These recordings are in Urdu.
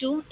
2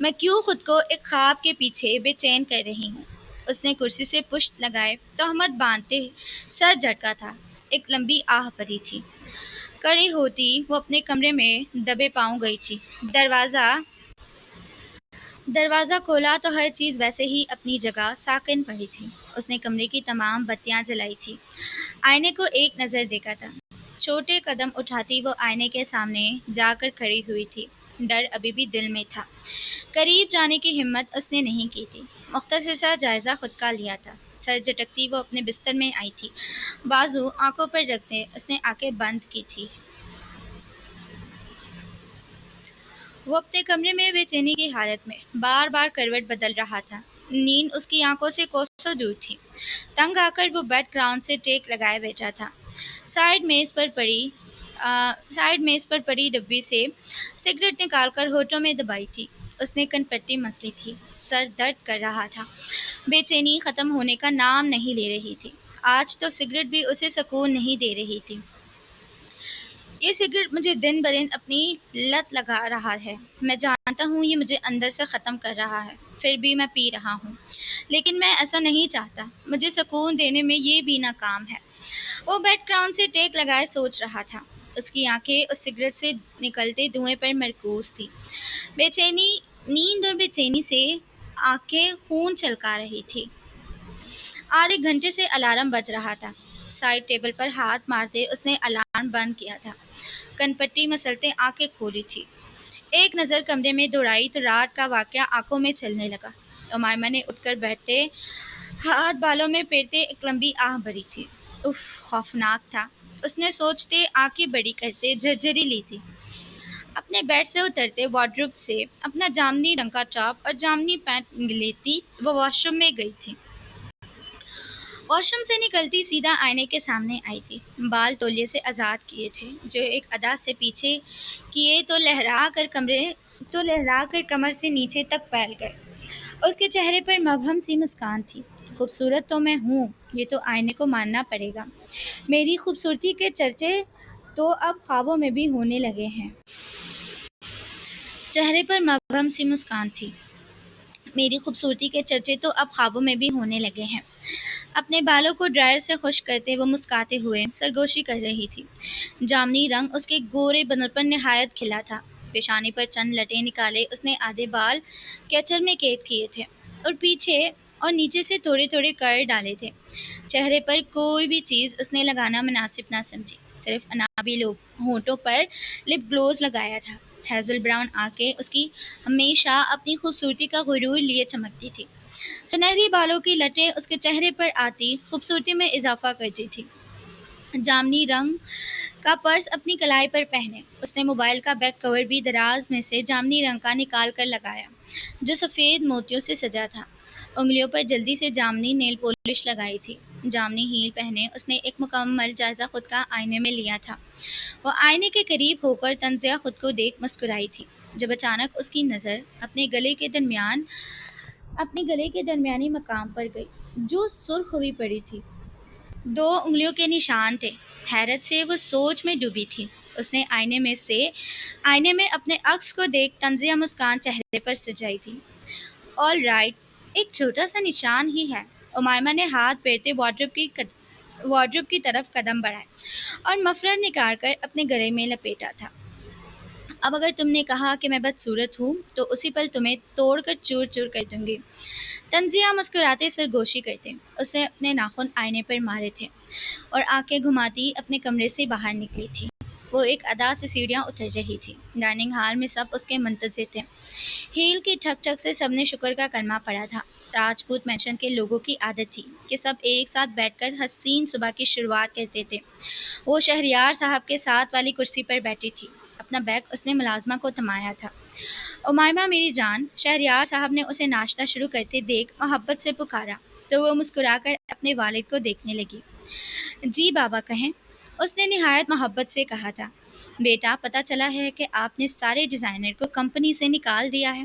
میں کیوں خود کو ایک خواب کے پیچھے بے چین کر رہی ہوں؟ اس نے کرسی سے پشت لگائے تہمت باندھتے سر جھٹکا تھا۔ ایک لمبی آہ بھری تھی۔ کڑی ہوتی وہ اپنے کمرے میں دبے پاؤں گئی تھی۔ دروازہ کھولا تو ہر چیز ویسے ہی اپنی جگہ ساکن پڑی تھی۔ اس نے کمرے کی تمام بتیاں جلائی تھی۔ آئینے کو ایک نظر دیکھا تھا۔ چھوٹے قدم اٹھاتی وہ آئینے کے سامنے جا کر کھڑی ہوئی تھی۔ ڈر ابھی بھی دل میں تھا۔ قریب جانے کی ہمت اس نے نہیں کی تھی۔ مختصر سا جائزہ خود کا لیا تھا۔ سر جھٹکتی وہ اپنے بستر میں آئی تھی۔ بازو آنکھوں پر رکھتے اس نے آنکھیں بند کی تھی۔ وہ اپنے کمرے میں بے چینی کی حالت میں بار بار کروٹ بدل رہا تھا۔ نیند اس کی آنکھوں سے کوسوں دور تھی۔ تنگ آ کر وہ بیڈ گراؤنڈ سے ٹیک لگائے بیٹھا تھا۔ سائیڈ میز پر پڑی ڈبی سے سگریٹ نکال کر ہونٹوں میں دبائی تھی۔ اس نے کن پٹی مسلی تھی۔ سر درد کر رہا تھا۔ بے چینی ختم ہونے کا نام نہیں لے رہی تھی۔ آج تو سگریٹ بھی اسے سکون نہیں دے رہی تھی۔ یہ سگریٹ مجھے دن بدن اپنی لت لگا رہا ہے۔ میں جانتا ہوں یہ مجھے اندر سے ختم کر رہا ہے، پھر بھی میں پی رہا ہوں۔ لیکن میں ایسا نہیں چاہتا۔ مجھے سکون دینے میں یہ بھی ناکام ہے۔ وہ بیڈ گراؤنڈ سے ٹیک لگائے سوچ رہا تھا۔ اس کی آنکھیں اس سگریٹ سے نکلتے دھوئیں پر مرکوز تھی۔ نیند اور بے چینی سے آنکھیں خون چھلکا رہی تھی۔ آدھے گھنٹے سے الارم بج رہا تھا۔ سائڈ ٹیبل پر ہاتھ مارتے اس نے الارم بند کیا تھا۔ کن پٹی مسلتے آنکھیں کھولی تھی۔ ایک نظر کمرے میں دوڑائی تو رات کا واقعہ آنکھوں میں چلنے لگا۔ امائمہ نے اٹھ کر بیٹھتے ہاتھ بالوں میں پھیرتے ایک لمبی آہ بھری تھی۔ اف، خوفناک تھا۔ اس نے سوچتے آنکھیں بڑی کرتے جھرجھری لی تھی۔ اپنے بیڈ سے اترتے وارڈروب سے اپنا جامنی رنگ کا ٹاپ اور جامنی پینٹ لیتی وہ واش روم میں گئی تھی۔ واش روم سے نکلتی سیدھا آئینے کے سامنے آئی تھی۔ بال تولیے سے آزاد کیے تھے جو ایک ادا سے پیچھے کیے تو لہرا کر کمر سے نیچے تک پھیل گئے۔ اس کے چہرے پر مبہم سی مسکان تھی۔ خوبصورت تو میں ہوں، یہ تو آئینے کو ماننا پڑے گا۔ میری خوبصورتی کے چرچے تو اب خوابوں میں بھی ہونے لگے ہیں۔ چہرے پر مبہم سی مسکان تھی۔ میری خوبصورتی کے چرچے تو اب خوابوں میں بھی ہونے لگے ہیں۔ اپنے بالوں کو ڈرائر سے خشک کرتے وہ مسکاتے ہوئے سرگوشی کر رہی تھی۔ جامنی رنگ اس کے گورے بدن پر نہایت کھلا تھا۔ پیشانی پر چند لٹیں نکالے اس نے آدھے بال کیچر میں قید کیے تھے اور پیچھے اور نیچے سے تھوڑے تھوڑے کر ڈالے تھے۔ چہرے پر کوئی بھی چیز اس نے لگانا مناسب نہ سمجھی، صرف انابی ہونٹوں پر لپ گلوز لگایا تھا۔ ہیزل براؤن آنکھیں اس کی ہمیشہ اپنی خوبصورتی کا غرور لیے چمکتی تھی۔ سنہری بالوں کی لٹیں اس کے چہرے پر آتی خوبصورتی میں اضافہ کرتی تھی۔ جامنی رنگ کا پرس اپنی کلائی پر پہنے اس نے موبائل کا بیک کور بھی دراز میں سے جامنی رنگ کا نکال کر لگایا جو سفید موتیوں سے سجا تھا۔ انگلیوں پر جلدی سے جامنی نیل پولش لگائی تھی۔ جامنی ہیل پہنے اس نے ایک مکمل جائزہ خود کا آئینے میں لیا تھا۔ وہ آئینے کے قریب ہو کر تنزیہ خود کو دیکھ مسکرائی تھی جب اچانک اس کی نظر اپنے گلے کے درمیانی مقام پر گئی جو سرخ ہوئی پڑی تھی۔ 2 انگلیوں کے نشان تھے۔ حیرت سے وہ سوچ میں ڈوبی تھی۔ اس نے آئینے میں اپنے عکس کو دیکھ طنزیہ مسکان چہرے پر سجائی تھی۔ آل رائٹ، ایک چھوٹا سا نشان ہی ہے۔ امائمہ نے ہاتھ پھیرتے وارڈروب کی طرف قدم بڑھائے اور مفرر نکال کر اپنے گلے میں لپیٹا تھا۔ اب اگر تم نے کہا کہ میں بدصورت ہوں تو اسی پل تمہیں توڑ کر چور چور کر دوں گی۔ طنزیہ مسکراتے سرگوشی کرتے اس نے اپنے ناخن آئینے پر مارے تھے اور آنکھیں گھماتی اپنے کمرے سے باہر نکلی تھی۔ وہ ایک ادا سے سیڑھیاں اتر رہی تھی۔ ڈائننگ ہال میں سب اس کے منتظر تھے۔ ہیل کی ٹھک ٹھک سے سب نے شکر کا کلمہ پڑھا تھا۔ راجپوت مینشن کے لوگوں کی عادت تھی کہ سب ایک ساتھ بیٹھ کر حسین صبح کی شروعات کرتے تھے۔ وہ شہریار صاحب کے ساتھ والی کرسی پر بیٹھی تھی۔ اپنا بیگ اس نے ملازمہ کو تھمایا تھا۔ امائمہ میری جان، شہریار صاحب نے اسے ناشتہ شروع کرتے دیکھ محبت سے پکارا تو وہ مسکرا کر اپنے والد کو دیکھنے لگی۔ جی بابا کہیں، اس نے نہایت محبت سے کہا تھا۔ بیٹا، پتہ چلا ہے کہ آپ نے سارے ڈیزائنر کو کمپنی سے نکال دیا ہے؟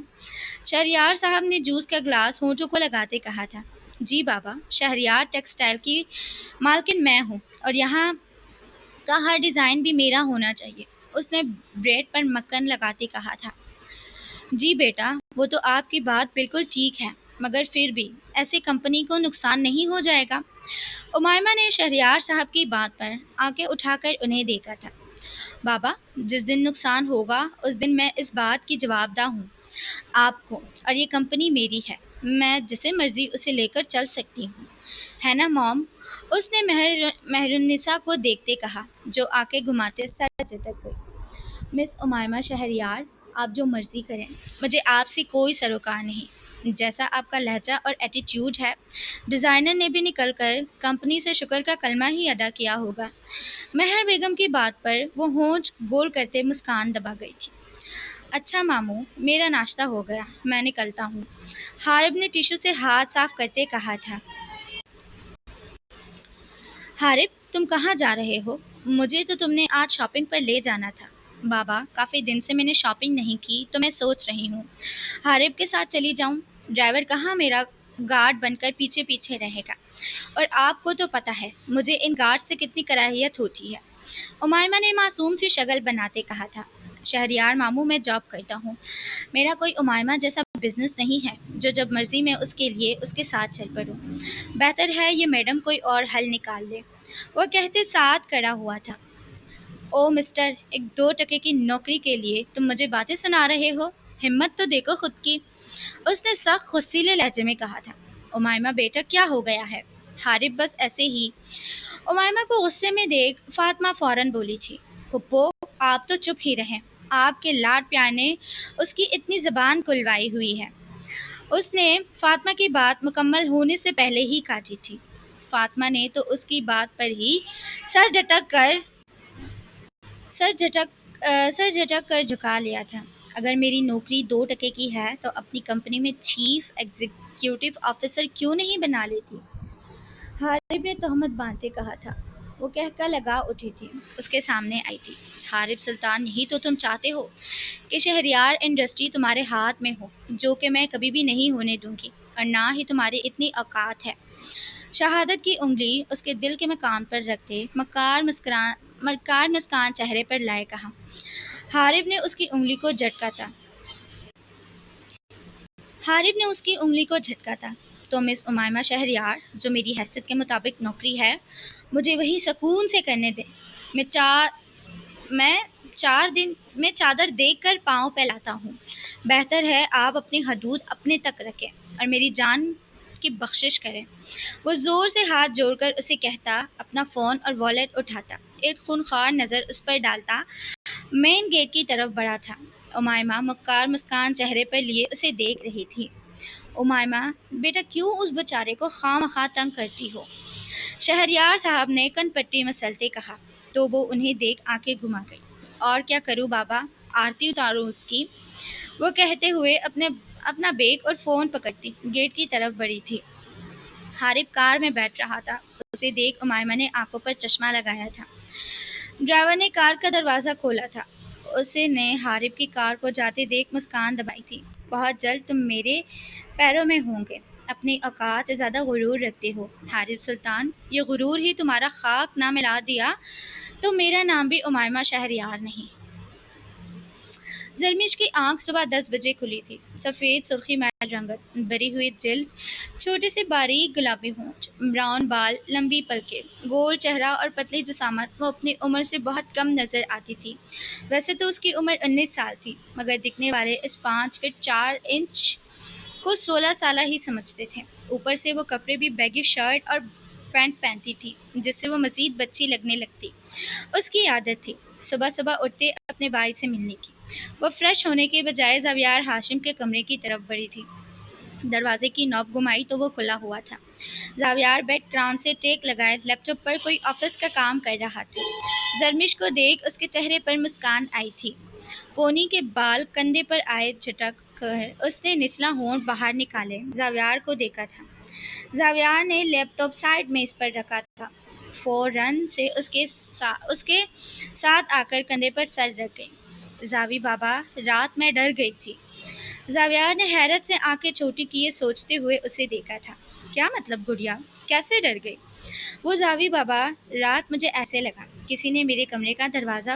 شہریار صاحب نے جوس کا گلاس ہونٹوں کو لگاتے کہا تھا۔ جی بابا، شہریار ٹیکسٹائل کی مالکن میں ہوں اور یہاں کا ہر ڈیزائن بھی میرا ہونا چاہیے، اس نے بریڈ پر مکھن لگاتے کہا تھا۔ جی بیٹا، وہ تو آپ کی بات بالکل ٹھیک ہے، مگر پھر بھی ایسے کمپنی کو نقصان نہیں ہو جائے گا؟ امائمہ نے شہریار صاحب کی بات پر آنکھیں اٹھا کر انہیں دیکھا تھا۔ بابا، جس دن نقصان ہوگا اس دن میں اس بات کی جواب دہ ہوں آپ کو، اور یہ کمپنی میری ہے، میں جسے مرضی اسے لے کر چل سکتی ہوں، ہے نا موم؟ اس نے مہرالنساء کو دیکھتے کہا، جو آنکھیں گھماتے سر جھٹک گئی۔ مس امائمہ شہریار، آپ جو مرضی کریں، مجھے آپ سے کوئی سروکار نہیں۔ جیسا آپ کا لہجہ اور ایٹیٹیوڈ ہے، ڈیزائنر نے بھی نکل کر کمپنی سے شکر کا کلمہ ہی ادا کیا ہوگا۔ مہر بیگم کی بات پر وہ ہونٹ گول کرتے مسکان دبا گئی تھی۔ اچھا ماموں، میرا ناشتہ ہو گیا، میں نکلتا ہوں، حارب نے ٹیشو سے ہاتھ صاف کرتے کہا تھا۔ حارب، تم کہاں جا رہے ہو؟ مجھے تو تم نے آج شاپنگ پر لے جانا تھا۔ بابا، کافی دن سے میں نے شاپنگ نہیں کی تو میں سوچ رہی ہوں حارب کے ساتھ چلی جاؤں۔ ڈرائیور کہاں میرا گارڈ بن کر پیچھے پیچھے رہے گا، اور آپ کو تو پتہ ہے مجھے ان گارڈ سے کتنی کراہیت ہوتی ہے۔ امائمہ نے معصوم سی شکل بناتے کہا تھا۔ شہریار ماموں، میں جاب کرتا ہوں، میرا کوئی امائمہ جیسا بزنس نہیں ہے جو جب مرضی میں اس کے لیے اس کے ساتھ چل پڑوں۔ بہتر ہے یہ میڈم کوئی اور حل نکال لے، وہ کہتے ساتھ کڑا ہوا تھا۔ او مسٹر، ایک 2 ٹکے کی نوکری کے لیے تم مجھے باتیں سنا رہے ہو؟ ہمت تو دیکھو خود کی، اس نے سخت غصیلے لہجے میں کہا تھا۔ امائمہ بیٹا، کیا ہو گیا ہے؟ حارب بس ایسے ہی۔ امائمہ کو غصے میں دیکھ فاطمہ فوراً بولی تھی، پھپھو آپ تو چپ ہی رہیں، آپ کے لاڈ پیار نے اس کی اتنی زبان کھلوائی ہوئی ہے۔ اس نے فاطمہ کی بات مکمل ہونے سے پہلے ہی کاٹی تھی۔ فاطمہ نے تو اس کی بات پر ہی سر جھٹک کر سر جھٹک کر جھکا لیا تھا۔ اگر میری نوکری 2 ٹکے کی ہے تو اپنی کمپنی میں چیف ایگزیکٹو آفیسر کیوں نہیں بنا لیتی؟ حارب نے تہمت باندھتے کہا تھا۔ وہ کہہ کر لگا اٹھی تھی، اس کے سامنے آئی تھی۔ حارب سلطان، یہی تو تم چاہتے ہو کہ شہریار انڈسٹری تمہارے ہاتھ میں ہو، جو کہ میں کبھی بھی نہیں ہونے دوں گی، اور نہ ہی تمہاری اتنی اوقات ہے۔ شہادت کی انگلی اس کے دل کے مقام پر رکھتے مکار مسکان چہرے پر لائے کہا۔ حارب نے اس کی انگلی کو جھٹکا تھا۔ تو مس امائمہ شہریار، جو میری حیثیت کے مطابق نوکری ہے، مجھے وہی سکون سے کرنے دیں۔ میں چادر دیکھ کر پاؤں پھیلاتا ہوں۔ بہتر ہے آپ اپنی حدود اپنے تک رکھیں اور میری جان کی بخشش کریں۔ وہ زور سے ہاتھ جوڑ کر اسے کہتا، اپنا فون اور والیٹ اٹھاتا، ایک خونخوار نظر اس پر ڈالتا، مین گیٹ کی طرف بڑھا تھا۔ امائمہ مکار مسکان چہرے پر لیے اسے دیکھ رہی تھی۔ امائمہ بیٹا، کیوں اس بیچارے کو خواہ مخواہ تنگ کرتی ہو؟ شہریار صاحب نے کن پٹی مسلتے کہا، تو وہ انہیں دیکھ آنکھیں گھما گئی۔ اور کیا کروں بابا، آرتی اتاروں اس کی، وہ کہتے ہوئے اپنا بیگ اور فون پکڑتی گیٹ کی طرف بڑھی تھی۔ حارب کار میں بیٹھ رہا تھا، اسے دیکھ امائمہ نے آنکھوں پر چشمہ لگایا تھا۔ ڈرائیور نے کار کا دروازہ کھولا تھا۔ اس نے حارب کی کار کو جاتے دیکھ مسکان دبائی تھی۔ بہت جلد تم میرے پیروں میں ہوں گے، اپنی اوقات سے زیادہ غرور رکھتے ہو حارب سلطان، یہ غرور ہی تمہارا خاک نہ ملا دیا تو میرا نام بھی امائمہ شہریار نہیں۔ زرمیش کی آنکھ صبح 10 بجے کھلی تھی، سفید سرخی میل رنگت، بری ہوئی جلد، چھوٹے سے باریک گلابی ہونٹ، براؤن بال، لمبی پلکیں، گول چہرہ اور پتلی جسامت۔ وہ اپنی عمر سے بہت کم نظر آتی تھی۔ ویسے تو اس کی عمر 19 سال تھی، مگر دکھنے والے اس 5 فٹ 4 انچ کو 16 سالہ ہی سمجھتے تھے۔ اوپر سے وہ کپڑے بھی بیگی شرٹ اور پینٹ پہنتی تھی، جس سے وہ مزید بچی لگنے لگتی۔ اس کی عادت تھی صبح صبح اٹھتے اپنے بھائی سے ملنے کی۔ وہ فریش ہونے کے بجائے زاویار ہاشم کے کمرے کی طرف بڑھی تھی۔ دروازے کی نوب گھمائی تو وہ کھلا ہوا تھا۔ زاویار بیک گراؤنڈ سے ٹیک لگائے لیپ ٹاپ پر کوئی آفس کا کام کر رہا تھا۔ زرمیش کو دیکھ اس کے چہرے پر مسکان آئی تھی۔ پونی کے بال کندھے پر آئے جھٹک کر اس نے نچلا ہونٹ باہر نکالے زاویار کو دیکھا تھا۔ زاویار نے لیپ ٹاپ سائیڈ میز پر رکھا تھا، فوراً سے اس کے ساتھ آ کر کندھے پر سر رکھ گئی۔ زاوی بابا، رات میں ڈر گئی تھی۔ زاویار نے حیرت سے آنکھیں چھوٹی کیے سوچتے ہوئے اسے دیکھا تھا۔ کیا مطلب گڑیا، کیسے ڈر گئی؟ وہ زاوی بابا، رات مجھے ایسے لگا کسی نے میرے کمرے کا دروازہ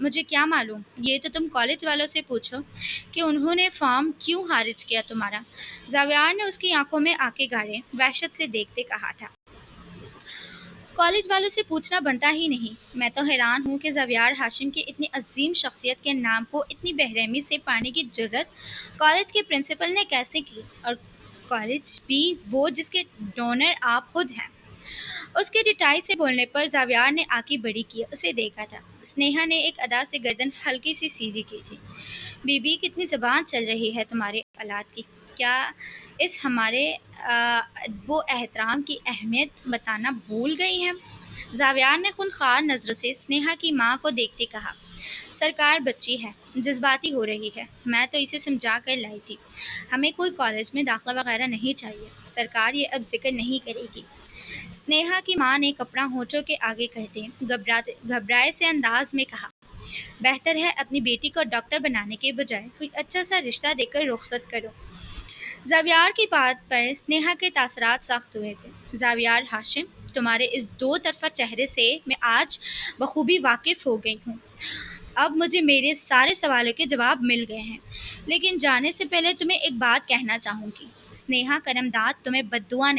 مجھے کیا معلوم، یہ تو تم کالج والوں سے پوچھو کہ انہوں نے فارم کیوں خارج کیا تمہارا۔ زاویار نے اس کی آنکھوں میں آنکھیں گاڑے وحشت سے دیکھتے کہا تھا۔ کالج والوں سے پوچھنا بنتا ہی نہیں۔ میں تو حیران ہوں کہ زاویار ہاشم کی اتنی عظیم شخصیت کے نام کو اتنی بے رحمی سے پانے کی جرت کالج کے پرنسپل نے کیسے کی، اور کالج بھی وہ جس کے ڈونر آپ خود ہیں۔ اس کے ڈٹائی سے بولنے پر زاویار نے آنکھیں بڑی کیے اسے دیکھا تھا۔ سنیہا نے ایک ادا سے گردن ہلکی سی سیدھی کی تھی۔ بی بی کتنی زبان چل رہی ہے تمہارے اولاد کی، کیا اس ہمارے ادب و احترام کی اہمیت بتانا بھول گئی ہیں؟ زاویار نے خونخوار نظروں سے سنیہا کی ماں کو دیکھتے کہا، سرکار بچی ہے، جذباتی ہو رہی ہے، میں تو اسے سمجھا کر لائی تھی، ہمیں کوئی کالج میں داخلہ وغیرہ نہیں چاہیے، سرکار یہ اب ذکر نہیں کرے گی۔ سنیہا کی ماں نے کپڑا ہونٹوں کے آگے کرتے گھبرائے سے انداز میں کہا، بہتر ہے اپنی بیٹی کو ڈاکٹر بنانے کے بجائے کوئی اچھا سا رشتہ دے کر رخصت کرو۔ زاویار کی بات پر سنیہا کے تاثرات سخت ہوئے تھے۔ زاویار ہاشم، تمہارے اس دو طرفہ چہرے سے میں آج بخوبی واقف ہو گئی ہوں۔ اب مجھے میرے سارے سوالوں کے جواب مل گئے ہیں، لیکن جانے سے پہلے تمہیں ایک بات کہنا چاہوں گی۔ سنیہا کرم داد تمہیں بددعا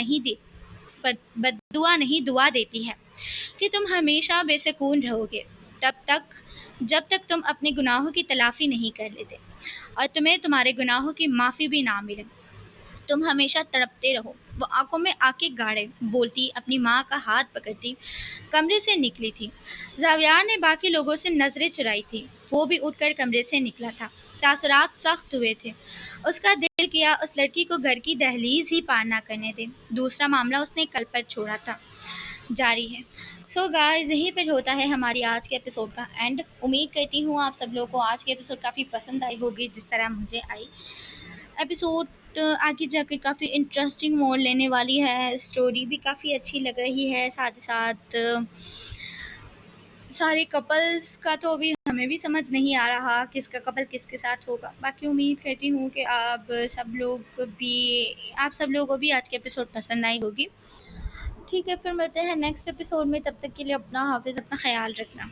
نہیں دعا دیتی ہے کہ تم ہمیشہ بے سکون رہو گے جب تک تم اپنے گناہوں کی تلافی نہیں کر لیتے اور تمہیں تمہارے گناہوں کی معافی بھی نہ ملے۔ تم ہمیشہ تڑپتے رہو۔ وہ آنکھوں میں آنکھیں گاڑے بولتی اپنی ماں کا ہاتھ پکڑتی کمرے سے نکلی تھی۔ زاویار نے باقی لوگوں سے نظریں چرائی تھی، وہ بھی اٹھ کر کمرے سے نکلا تھا۔ تاثرات سخت ہوئے تھے۔ اس کا دل کیا اس لڑکی کو گھر کی دہلیز ہی پار نہ کرنے دے۔ دوسرا معاملہ اس نے کل پر چھوڑا تھا، جاری ہے۔ سو گائز، یہیں پر ہوتا ہے ہماری آج کے ایپیسوڈ کا اینڈ۔ امید کرتی ہوں آپ سب لوگوں کو آج کے ایپیسوڈ کافی پسند آئی ہوگی جس طرح مجھے آئی۔ ایپیسوڈ آگے جا کے کافی انٹرسٹنگ موڑ لینے والی ہے، اسٹوری بھی کافی اچھی لگ رہی ہے، ساتھ ہی ساتھ سارے کپلز کا تو ابھی ہمیں بھی سمجھ نہیں آ رہا کس کا کپل کس کے ساتھ ہوگا۔ باقی امید کرتی ہوں کہ آپ سب لوگوں کو بھی آج کے ایپیسوڈ پسند آئی ہوگی۔ ٹھیک ہے، پھر ملتے ہیں نیکسٹ ایپیسوڈ میں، تب تک کے لیے اپنا حافظ، اپنا خیال رکھنا۔